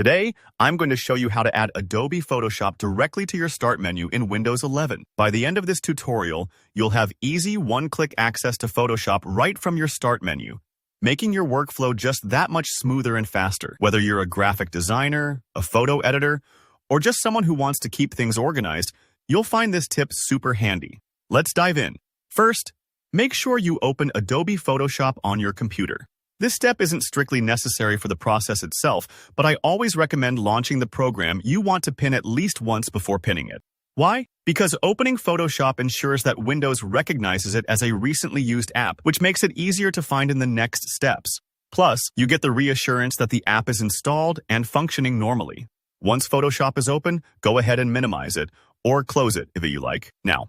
Today, I'm going to show you how to add Adobe Photoshop directly to your Start menu in Windows 11. By the end of this tutorial, you'll have easy one-click access to Photoshop right from your Start menu, making your workflow just that much smoother and faster. Whether you're a graphic designer, a photo editor, or just someone who wants to keep things organized, you'll find this tip super handy. Let's dive in. First, make sure you open Adobe Photoshop on your computer. This step isn't strictly necessary for the process itself, but I always recommend launching the program you want to pin at least once before pinning it. Why? Because opening Photoshop ensures that Windows recognizes it as a recently used app, which makes it easier to find in the next steps. Plus, you get the reassurance that the app is installed and functioning normally. Once Photoshop is open, go ahead and minimize it, or close it if you like. Now,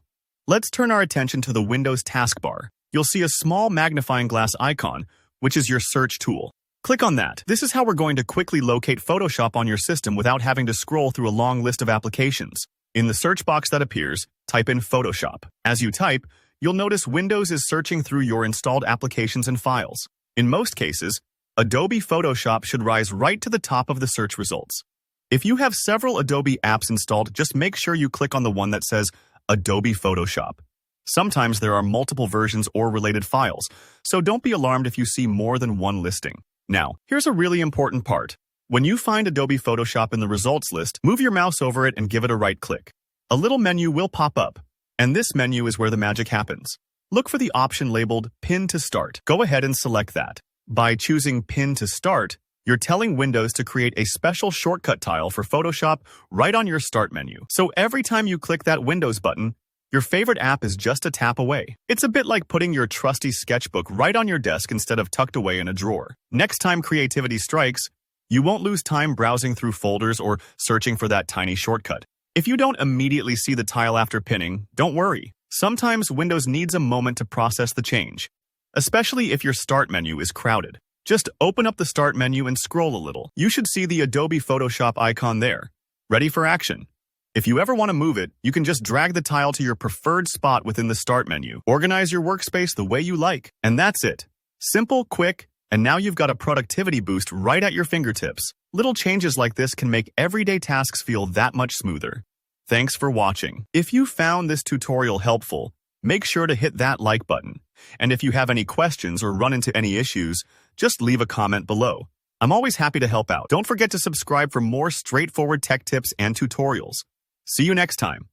let's turn our attention to the Windows taskbar. You'll see a small magnifying glass icon, which is your search tool. Click on that. This is how we're going to quickly locate Photoshop on your system without having to scroll through a long list of applications. In the search box that appears, type in Photoshop. As you type, you'll notice Windows is searching through your installed applications and files. In most cases, Adobe Photoshop should rise right to the top of the search results. If you have several Adobe apps installed, just make sure you click on the one that says Adobe Photoshop. Sometimes there are multiple versions or related files, so don't be alarmed if you see more than one listing. Now, here's a really important part. When you find Adobe Photoshop in the results list, move your mouse over it and give it a right click. A little menu will pop up, and this menu is where the magic happens. Look for the option labeled Pin to Start. Go ahead and select that. By choosing Pin to Start, you're telling Windows to create a special shortcut tile for Photoshop right on your Start menu. So every time you click that Windows button, your favorite app is just a tap away. It's a bit like putting your trusty sketchbook right on your desk instead of tucked away in a drawer. Next time creativity strikes, you won't lose time browsing through folders or searching for that tiny shortcut. If you don't immediately see the tile after pinning, don't worry. Sometimes Windows needs a moment to process the change, especially if your Start menu is crowded. Just open up the Start menu and scroll a little. You should see the Adobe Photoshop icon there, ready for action. If you ever want to move it, you can just drag the tile to your preferred spot within the Start menu. Organize your workspace the way you like. And that's it. Simple, quick, and now you've got a productivity boost right at your fingertips. Little changes like this can make everyday tasks feel that much smoother. Thanks for watching. If you found this tutorial helpful, make sure to hit that like button. And if you have any questions or run into any issues, just leave a comment below. I'm always happy to help out. Don't forget to subscribe for more straightforward tech tips and tutorials. See you next time.